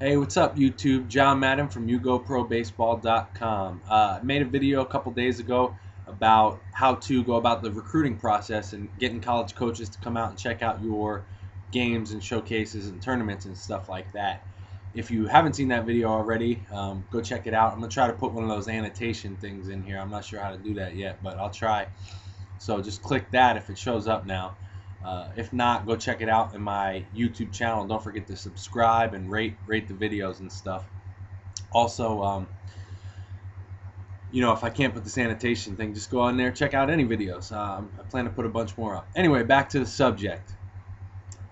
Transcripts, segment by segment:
Hey, what's up, YouTube? John Madden from YouGoProBaseball.com. I made a video a couple days ago about how to go about the recruiting process and getting college coaches to come out and check out your games and showcases and tournaments and stuff like that. If you haven't seen that video already, go check it out. I'm going to try to put one of those annotation things in here. I'm not sure how to do that yet, but I'll try. So just click that if it shows up now. If not, go check it out in my YouTube channel. Don't forget to subscribe and rate the videos and stuff. Also, if I can't put the sanitation thing, just go on there, check out any videos. I plan to put a bunch more up. Anyway, back to the subject.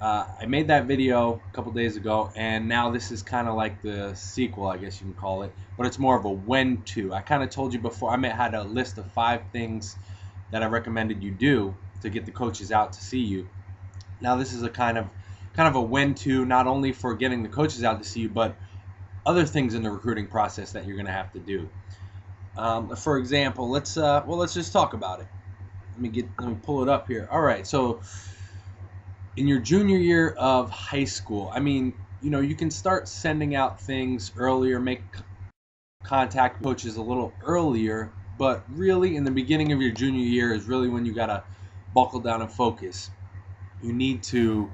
I made that video a couple days ago, and now this is kind of like the sequel, I guess you can call it, but it's more of a when to. I kind of told you before, had a list of 5 things that I recommended you do to get the coaches out to see you. Now this is a kind of a when to, not only for getting the coaches out to see you, but other things in the recruiting process that you're going to have to do. For example, let's just talk about it. Let me pull it up here. All right, so in your junior year of high school, you can start sending out things earlier, make contact coaches a little earlier, but really in the beginning of your junior year is really when you got to buckle down and focus. You need to,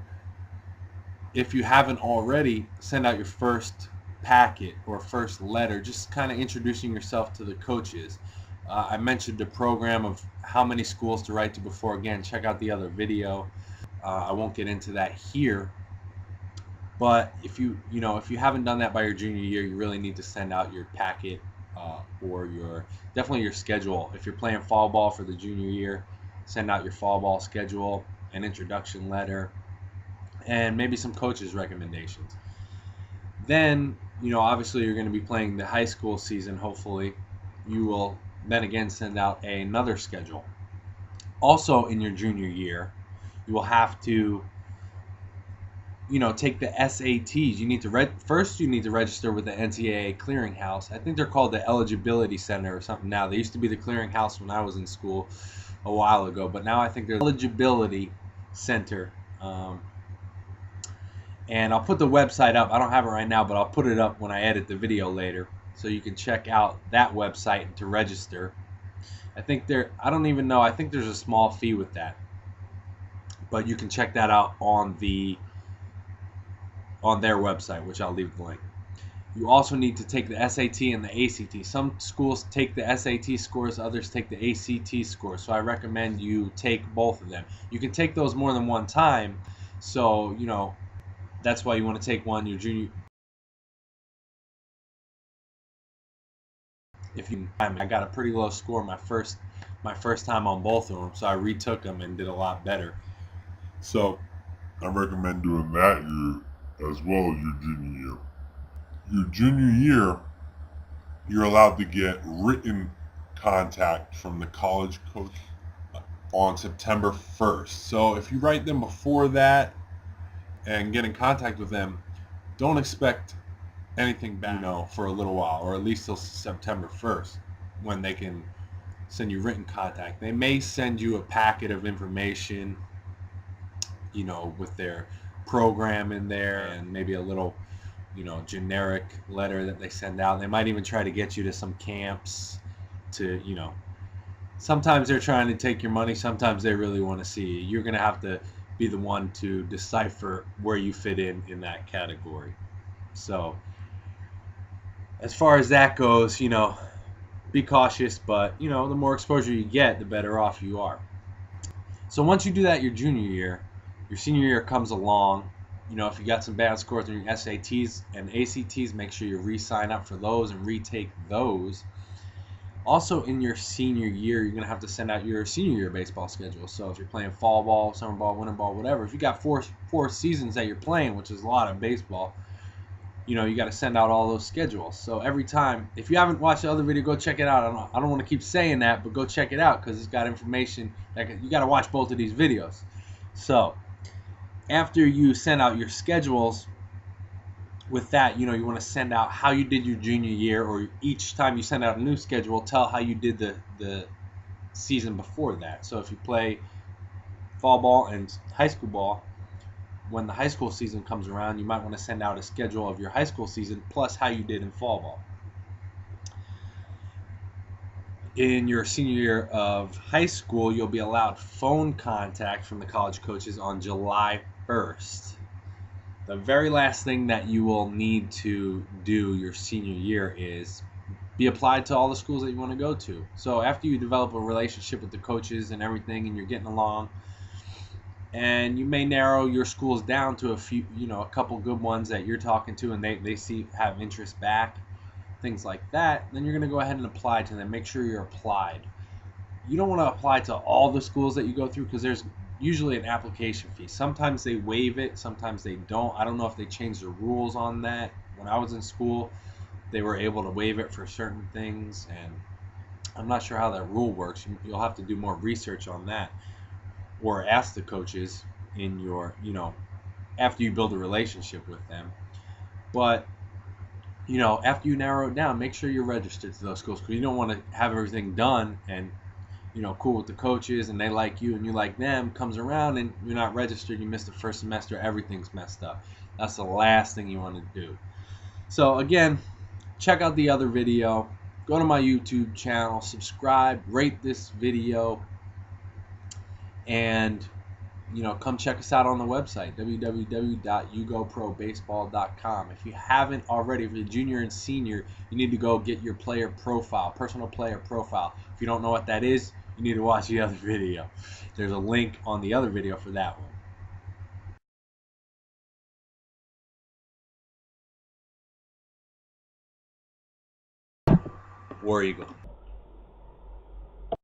if you haven't already, send out your first packet or first letter, just kind of introducing yourself to the coaches. I mentioned the program of how many schools to write to before. Again, check out the other video. I won't get into that here, but if you haven't done that by your junior year, you really need to send out your packet or definitely your schedule. If you're playing fall ball for the junior year, send out your fall ball schedule, an introduction letter, and maybe some coaches' recommendations. Then, obviously you're going to be playing the high school season. Hopefully, you will then again send out another schedule. Also, in your junior year, you will have to, take the SATs. You need to first. You need to register with the NCAA clearinghouse. I think they're called the Eligibility Center or something now. They used to be the clearinghouse when I was in school a while ago, but now I think they're Eligibility Center. And I'll put the website up. I don't have it right now, but I'll put it up when I edit the video later, so you can check out that website to register. I think I don't even know. I think there's a small fee with that, but you can check that out on their website, which I'll leave the link. You also need to take the SAT and the ACT. Some schools take the SAT scores, others take the ACT scores. So I recommend you take both of them. You can take those more than one time. So, that's why you want to take one your junior. I got a pretty low score my first time on both of them, so I retook them and did a lot better. So I recommend doing that year as well as your junior year. Your junior year, you're allowed to get written contact from the college coach on September 1st. So if you write them before that and get in contact with them, don't expect anything back, for a little while, or at least till September 1st, when they can send you written contact. They may send you a packet of information, with their program in there and maybe a little, generic letter that they send out. They might even try to get you to some camps to, sometimes they're trying to take your money, sometimes they really want to see you. You're going to have to be the one to decipher where you fit in that category. So as far as that goes, be cautious, but the more exposure you get, the better off you are. So once you do that your junior year, your senior year comes along. If you got some bad scores on your SATs and ACTs, make sure you re-sign up for those and retake those. Also, in your senior year, you're going to have to send out your senior year baseball schedule. So if you're playing fall ball, summer ball, winter ball, whatever, if you got four seasons that you're playing, which is a lot of baseball, you got to send out all those schedules. So every time, if you haven't watched the other video, go check it out. I don't want to keep saying that, but go check it out because it's got information. You got to watch both of these videos. So after you send out your schedules, with that, you want to send out how you did your junior year, or each time you send out a new schedule, tell how you did the season before that. So if you play fall ball and high school ball, when the high school season comes around, you might want to send out a schedule of your high school season plus how you did in fall ball. In your senior year of high school, you'll be allowed phone contact from the college coaches on July 1st. The very last thing that you will need to do your senior year is be applied to all the schools that you want to go to. So after you develop a relationship with the coaches and everything, and you're getting along, and you may narrow your schools down to a few, a couple good ones that you're talking to, and they have interest back, things like that, then you're going to go ahead and apply to them. Make sure you're applied. You don't want to apply to all the schools that you go through because there's usually an application fee. Sometimes they waive it, sometimes they don't. I don't know if they changed the rules on that. When I was in school, they were able to waive it for certain things, and I'm not sure how that rule works. You'll have to do more research on that, or ask the coaches in your, after you build a relationship with them. But after you narrow it down, make sure you're registered to those schools, because you don't want to have everything done and cool with the coaches and they like you and you like them, comes around and you're not registered, you missed the first semester, everything's messed up. That's the last thing you want to do. So again, check out the other video, go to my YouTube channel, subscribe, rate this video, and come check us out on the website, www.ugoprobaseball.com. If you haven't already, if you're junior and senior, you need to go get your player profile, personal player profile. If you don't know what that is, you need to watch the other video. There's a link on the other video for that one. War Eagle.